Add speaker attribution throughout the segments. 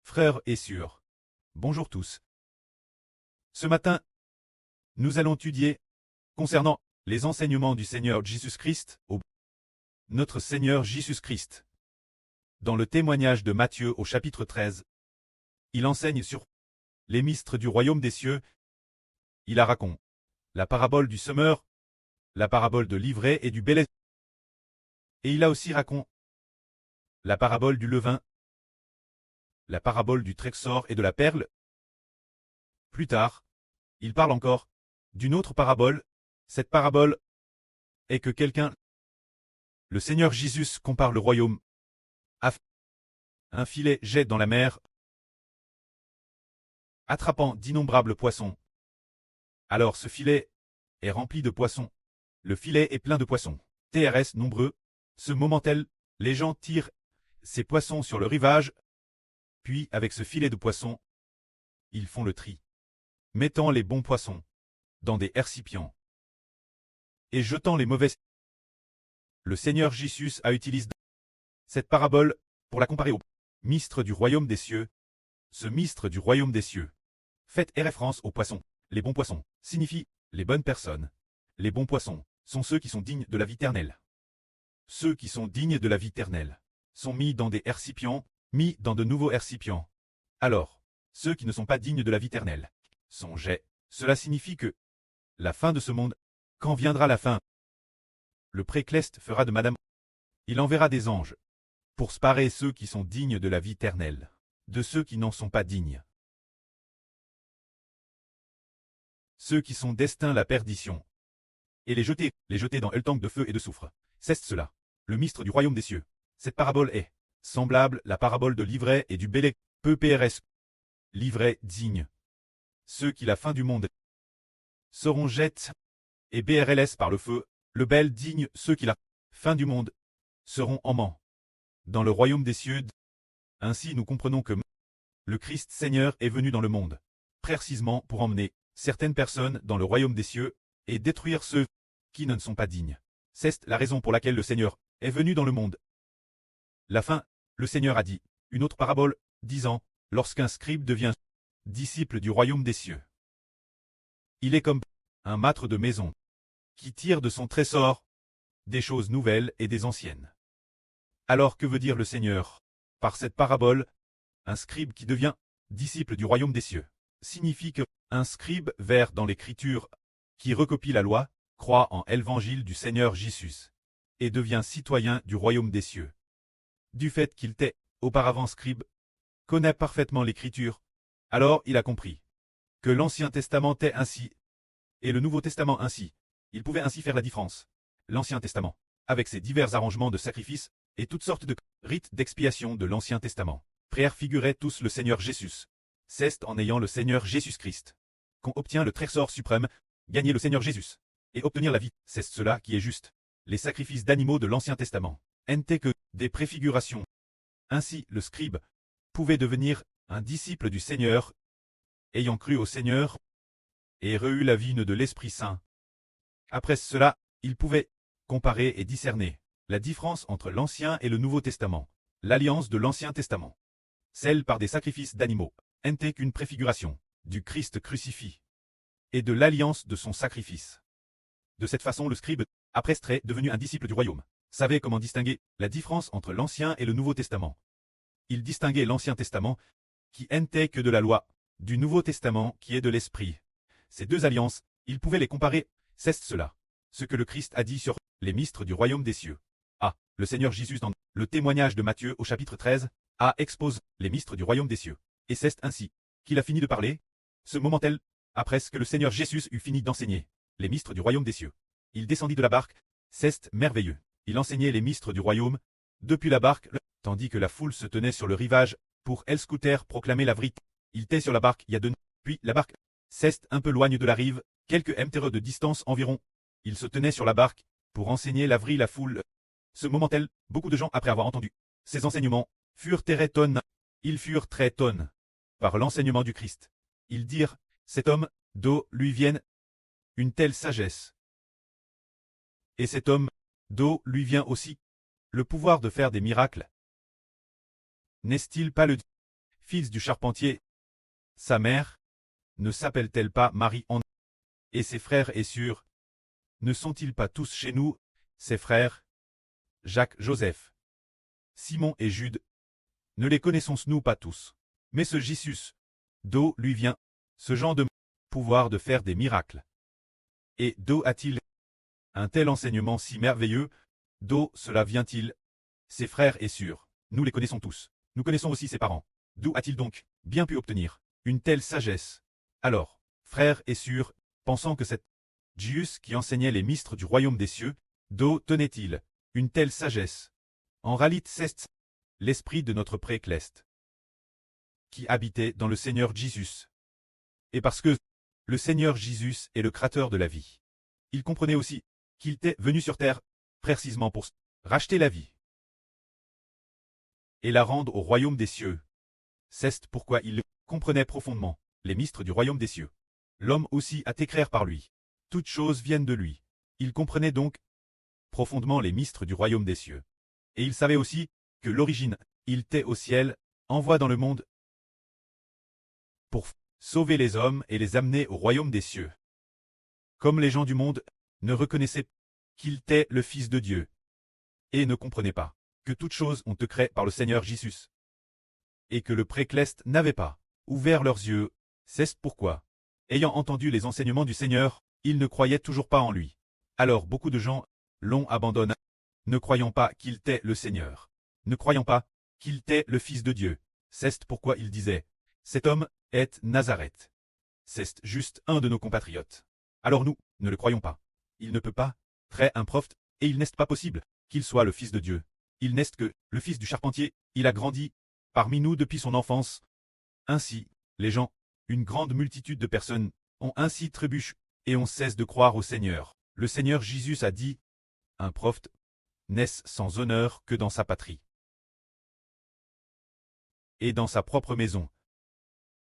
Speaker 1: Frères et sœurs, bonjour tous. Ce matin, nous allons étudier concernant les enseignements du Seigneur Jésus-Christ au notre Seigneur Jésus-Christ. Dans le témoignage de Matthieu au chapitre 13, il enseigne sur les mystères du royaume des cieux. Il a raconté la parabole du semeur, la parabole de l'ivraie et du bélet. Et il a aussi raconté la parabole du levain, la parabole du trésor et de la perle. Plus tard, il parle encore d'une autre parabole. Cette parabole est que le Seigneur Jésus compare le royaume à un filet jette dans la mer, attrapant d'innombrables poissons. Alors ce filet est rempli de poissons. Le filet est plein de poissons. TRS nombreux. Ce moment-là, les gens tirent ces poissons sur le rivage, puis avec ce filet de poissons, ils font le tri, mettant les bons poissons dans des récipients et jetant les mauvais. Le Seigneur Jésus a utilisé cette parabole pour la comparer au mystère du royaume des cieux. Ce mystère du royaume des cieux fait référence aux poissons. Les bons poissons signifient les bonnes personnes. Les bons poissons sont ceux qui sont dignes de la vie éternelle. Ceux qui sont dignes de la vie éternelle sont mis dans des récipients, mis dans de nouveaux récipients. Alors, ceux qui ne sont pas dignes de la vie éternelle sont jetés. Cela signifie que la fin de ce monde, quand viendra la fin, le précleste fera de Madame. Il enverra des anges pour séparer ceux qui sont dignes de la vie éternelle de ceux qui n'en sont pas dignes. Ceux qui sont destinés à la perdition, et les jeter dans le tank de feu et de soufre. C'est cela, le mystère du royaume des cieux. Cette parabole est semblable à la parabole de l'ivraie et du bélet. PPRS. L'ivraie digne. Ceux qui la fin du monde seront jetés, et BRLS par le feu. Le bel digne, ceux qui la fin du monde seront aimants dans le royaume des cieux. Ainsi nous comprenons que le Christ Seigneur est venu dans le monde, précisément pour emmener certaines personnes dans le royaume des cieux et détruire ceux qui ne sont pas dignes. C'est la raison pour laquelle le Seigneur est venu dans le monde. La fin, le Seigneur a dit une autre parabole, disant, lorsqu'un scribe devient disciple du royaume des cieux, il est comme un maître de maison qui tire de son trésor des choses nouvelles et des anciennes. Alors que veut dire le Seigneur par cette parabole? Un scribe qui devient disciple du royaume des cieux signifie que un scribe vers dans l'écriture qui recopie la loi, croit en l'évangile du Seigneur Jésus et devient citoyen du royaume des cieux. Du fait qu'il était auparavant scribe, connaît parfaitement l'écriture, alors il a compris que l'Ancien Testament était ainsi et le Nouveau Testament ainsi. Il pouvait ainsi faire la différence. L'Ancien Testament, avec ses divers arrangements de sacrifices et toutes sortes de rites d'expiation de l'Ancien Testament, préfiguraient tous le Seigneur Jésus. C'est en ayant le Seigneur Jésus-Christ qu'on obtient le trésor suprême, gagner le Seigneur Jésus et obtenir la vie. C'est cela qui est juste. Les sacrifices d'animaux de l'Ancien Testament n'étaient que des préfigurations. Ainsi, le scribe pouvait devenir un disciple du Seigneur, ayant cru au Seigneur et reçu la vie de l'Esprit Saint. Après cela, il pouvait comparer et discerner la différence entre l'Ancien et le Nouveau Testament. L'alliance de l'Ancien Testament, celle par des sacrifices d'animaux, n'était qu'une préfiguration du Christ crucifié et de l'alliance de son sacrifice. De cette façon, le scribe, après serait devenu un disciple du royaume, savait comment distinguer la différence entre l'Ancien et le Nouveau Testament. Il distinguait l'Ancien Testament, qui n'était que de la loi, du Nouveau Testament qui est de l'Esprit. Ces deux alliances, il pouvait les comparer. C'est cela, ce que le Christ a dit sur les mystères du royaume des cieux. Ah, le Seigneur Jésus dans le témoignage de Matthieu au chapitre 13, expose les mystères du royaume des cieux. Et c'est ainsi qu'il a fini de parler. Ce moment-là, après ce que le Seigneur Jésus eut fini d'enseigner les mystères du royaume des cieux, il descendit de la barque. C'est merveilleux. Il enseignait les mystères du royaume depuis la barque, tandis que la foule se tenait sur le rivage pour scooter proclamer la vérité. Il était sur la barque il y a 2 ans, puis la barque c'est un peu loin de la rive, quelques mètres de distance environ. Il se tenait sur la barque pour enseigner la foule. Ce moment-là, beaucoup de gens après avoir entendu ces enseignements furent très étonnés. Ils furent très étonnés par l'enseignement du Christ. Ils dirent, cet homme, d'où lui vient une telle sagesse. Et cet homme, d'où lui vient aussi le pouvoir de faire des miracles. N'est-il pas le fils du charpentier. Sa mère, ne s'appelle-t-elle pas Marie en... Et ses frères et sœurs, ne sont-ils pas tous chez nous, ses frères, Jacques, Joseph, Simon et Jude, ne les connaissons-nous pas tous? Mais ce Jésus, d'où lui vient ce genre de pouvoir de faire des miracles? Et d'où a-t-il un tel enseignement si merveilleux? D'où cela vient-il? Ses frères et sœurs, nous les connaissons tous. Nous connaissons aussi ses parents. D'où a-t-il donc bien pu obtenir une telle sagesse? Alors, frères et sœurs, pensant que c'est Jésus qui enseignait les mystères du royaume des cieux, d'où tenait-il une telle sagesse? En réalité, c'est l'esprit de notre précleste qui habitait dans le Seigneur Jésus. Et parce que le Seigneur Jésus est le créateur de la vie, il comprenait aussi qu'il était venu sur terre précisément pour racheter la vie et la rendre au royaume des cieux. C'est pourquoi il comprenait profondément les mystères du royaume des cieux. L'homme aussi a été créé par lui. Toutes choses viennent de lui. Il comprenait donc profondément les mystères du royaume des cieux. Et il savait aussi que l'origine, il était au ciel, envoie dans le monde pour sauver les hommes et les amener au royaume des cieux. Comme les gens du monde ne reconnaissaient qu'il était le Fils de Dieu et ne comprenaient pas que toutes choses ont été créées par le Seigneur Jésus et que le précleste n'avait pas ouvert leurs yeux, c'est pourquoi, ayant entendu les enseignements du Seigneur, ils ne croyaient toujours pas en lui. Alors beaucoup de gens l'ont abandonné, ne croyant pas qu'il était le Seigneur, ne croyant pas qu'il était le Fils de Dieu. C'est pourquoi ils disaient, cet homme est Nazareth. C'est juste un de nos compatriotes. Alors nous, ne le croyons pas. Il ne peut pas être un prophète, et il n'est pas possible qu'il soit le Fils de Dieu. Il n'est que le fils du charpentier, il a grandi parmi nous depuis son enfance. Ainsi, les gens, une grande multitude de personnes, ont ainsi trébuché et on cesse de croire au Seigneur. Le Seigneur Jésus a dit, un prophète n'est sans honneur que dans sa patrie et dans sa propre maison.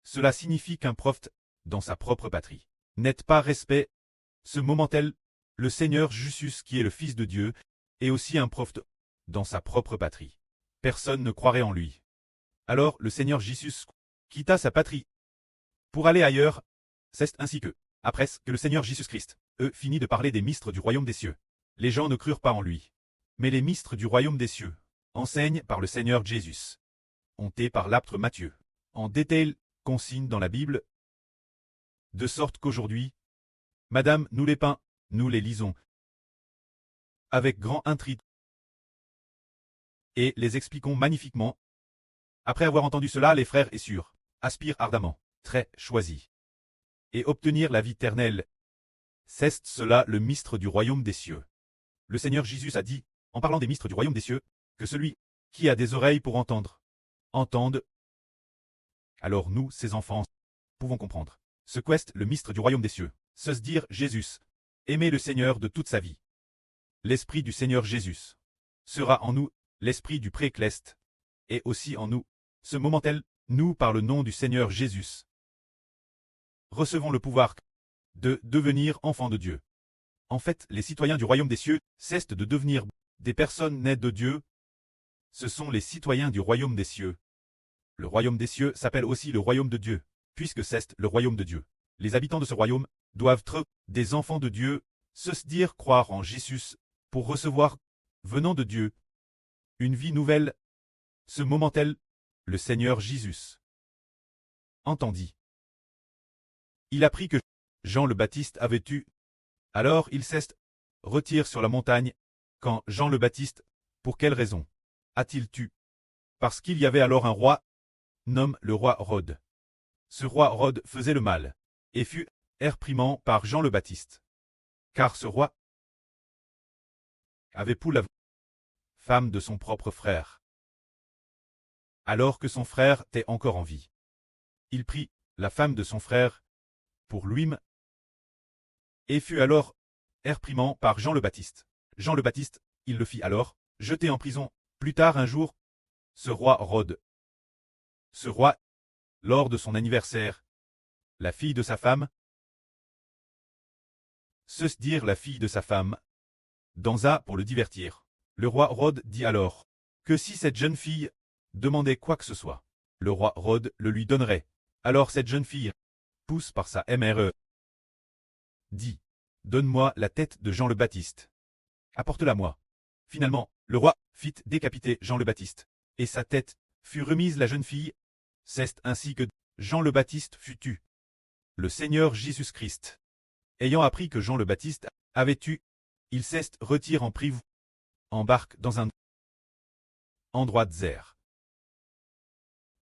Speaker 1: Cela signifie qu'un prophète, dans sa propre patrie, n'est pas respect. Ce moment-là, le Seigneur Jésus qui est le Fils de Dieu, est aussi un prophète dans sa propre patrie. Personne ne croirait en lui. Alors le Seigneur Jésus quitta sa patrie pour aller ailleurs. C'est ainsi que, après que le Seigneur Jésus-Christ finit de parler des mystères du royaume des cieux, les gens ne crurent pas en lui. Mais les mystères du royaume des cieux, enseignés par le Seigneur Jésus, ont été par l'apôtre Matthieu, en détail consigne dans la Bible, de sorte qu'aujourd'hui, Madame, nous les peins, nous les lisons, avec grand intrigue, et les expliquons magnifiquement. Après avoir entendu cela, les frères et sœurs aspirent ardemment, très choisis, et obtenir la vie éternelle. C'est cela le mystère du royaume des cieux. Le Seigneur Jésus a dit, en parlant des mystères du royaume des cieux, que celui qui a des oreilles pour entendre, entende. Alors nous, ses enfants, pouvons comprendre ce qu'est le mystère du royaume des cieux, se dire Jésus, aimer le Seigneur de toute sa vie. L'esprit du Seigneur Jésus sera en nous, l'esprit du précleste, et aussi en nous. Ce moment-là, nous, par le nom du Seigneur Jésus, recevons le pouvoir de devenir enfants de Dieu. En fait, les citoyens du royaume des cieux cessent de devenir des personnes nées de Dieu. Ce sont les citoyens du royaume des cieux. Le royaume des cieux s'appelle aussi le royaume de Dieu, puisque c'est le royaume de Dieu. Les habitants de ce royaume doivent être des enfants de Dieu, se dire croire en Jésus, pour recevoir, venant de Dieu, une vie nouvelle. Ce moment-là, le Seigneur Jésus entendit. Il apprit que Jean le Baptiste avait eu. Alors il retire sur la montagne. Quand Jean le Baptiste, pour quelle raison a-t-il tué? Parce qu'il y avait alors un roi, nomme le roi Hérode. Ce roi Hérode faisait le mal, et fut réprimé par Jean le Baptiste. Car ce roi avait pour la femme de son propre frère, alors que son frère était encore en vie. Il prit la femme de son frère pour lui-même, et fut alors réprimé par Jean le Baptiste. Jean le Baptiste, il le fit alors jeter en prison. Plus tard un jour, ce roi Hérode, ce roi, lors de son anniversaire, la fille de sa femme, se dire la fille de sa femme, dansa pour le divertir. Le roi Hérode dit alors que si cette jeune fille demandait quoi que ce soit, le roi Rod le lui donnerait. Alors cette jeune fille, pousse par sa mère, dit « Donne-moi la tête de Jean le Baptiste. Apporte-la-moi. » Finalement, le roi fit décapiter Jean le Baptiste, et sa tête fut remise la jeune fille. C'est ainsi que Jean le Baptiste fut tué. Le Seigneur Jésus-Christ, ayant appris que Jean le Baptiste avait tué, il s'est retire en prive, embarque dans un endroit désert.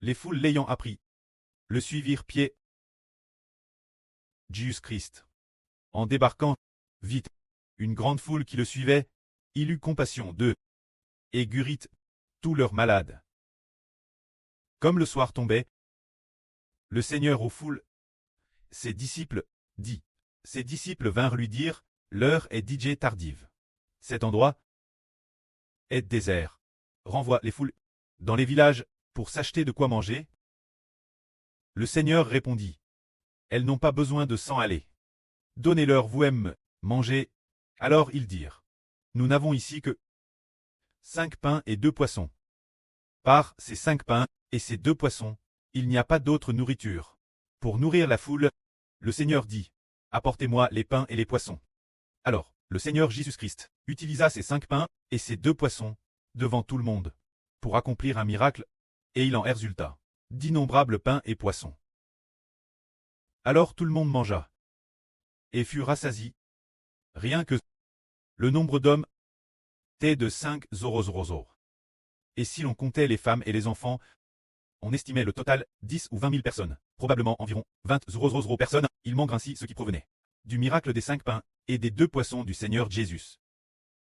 Speaker 1: Les foules l'ayant appris, le suivirent pied. Jésus-Christ. En débarquant, vite, une grande foule qui le suivait, il eut compassion d'eux, et guérit tous leurs malades. Comme le soir tombait, le Seigneur aux foules, ses disciples, dit. Ses disciples vinrent lui dire, l'heure est déjà tardive. Cet endroit est désert. Renvoie les foules dans les villages pour s'acheter de quoi manger. Le Seigneur répondit, elles n'ont pas besoin de s'en aller. Donnez-leur vous-même manger. Alors ils dirent, nous n'avons ici que 5 pains et 2 poissons. Par ces 5 pains et ces 2 poissons, il n'y a pas d'autre nourriture. Pour nourrir la foule, le Seigneur dit, apportez-moi les pains et les poissons. Alors, le Seigneur Jésus-Christ utilisa ces 5 pains et ces 2 poissons devant tout le monde pour accomplir un miracle, et il en résulta d'innombrables pains et poissons. Alors tout le monde mangea et fut rassasié. Rien que le nombre d'hommes était de 5 000. Et si l'on comptait les femmes et les enfants, on estimait le total 10 ou 20 000 personnes, probablement environ 20 000 personnes. Il manque ainsi ce qui provenait du miracle des 5 pains et des 2 poissons du Seigneur Jésus.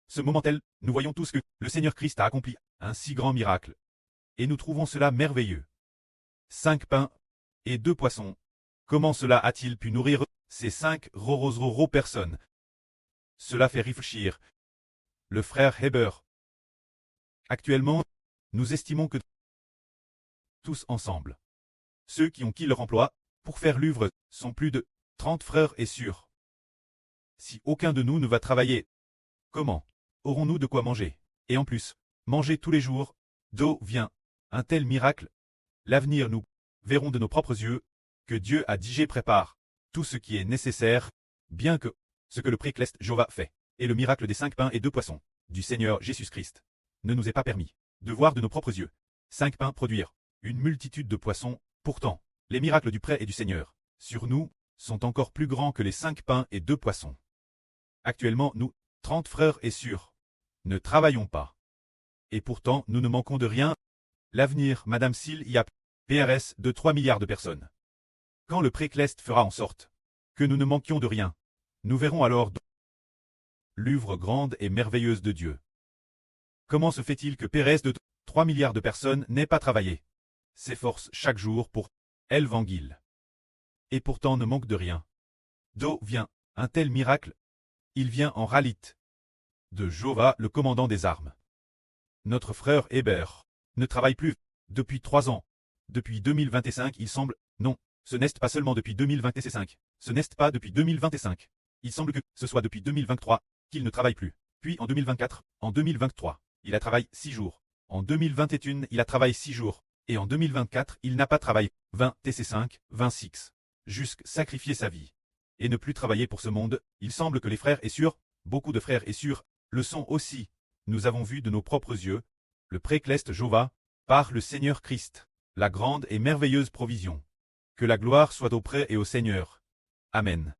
Speaker 1: Ce moment-là, nous voyons tous que le Seigneur Christ a accompli un si grand miracle. Et nous trouvons cela merveilleux. 5 pains et 2 poissons. Comment cela a-t-il pu nourrir ces 5 000 personnes? Cela fait réfléchir le frère Heber. Actuellement, nous estimons que tous ensemble, ceux qui ont quitté leur emploi pour faire l'œuvre sont plus de 30 frères et sœurs. Si aucun de nous ne va travailler, comment aurons-nous de quoi manger? Et en plus, manger tous les jours, d'où vient un tel miracle? L'avenir nous verrons de nos propres yeux que Dieu a déjà prépare tout ce qui est nécessaire, bien que ce que le précleste Jéhovah fait, et le miracle des 5 pains et 2 poissons du Seigneur Jésus-Christ, ne nous est pas permis de voir de nos propres yeux 5 pains produire une multitude de poissons. Pourtant, les miracles du prêt et du Seigneur sur nous sont encore plus grands que les 5 pains et 2 poissons. Actuellement, nous, 30 frères et sœurs, ne travaillons pas. Et pourtant, nous ne manquons de rien. L'avenir, Madame S'il y a PRS de 3 milliards de personnes. Quand le précleste fera en sorte que nous ne manquions de rien, nous verrons alors l'œuvre grande et merveilleuse de Dieu. Comment se fait-il que PRS de 3 milliards de personnes n'ait pas travaillé, s'efforce chaque jour pour l'évangile, et pourtant ne manque de rien? D'où vient un tel miracle? Il vient en réalité de Jéhovah, le commandant des armes. Notre frère Heber ne travaille plus depuis 3 ans. Depuis 2025, il semble, non, ce n'est pas seulement depuis 2025, ce n'est pas depuis 2025. Il semble que ce soit depuis 2023 qu'il ne travaille plus. Puis en 2024, en 2023, il a travaillé 6 jours. En 2021, il a travaillé 6 jours. Et en 2024, il n'a pas travaillé 20 TC5, 26. Jusqu'à sacrifier sa vie. Et ne plus travailler pour ce monde. Il semble que les frères et sœurs, beaucoup de frères et sœurs, le sont aussi. Nous avons vu de nos propres yeux le précleste Jéhovah, par le Seigneur Christ, la grande et merveilleuse provision. Que la gloire soit auprès et au Seigneur. Amen.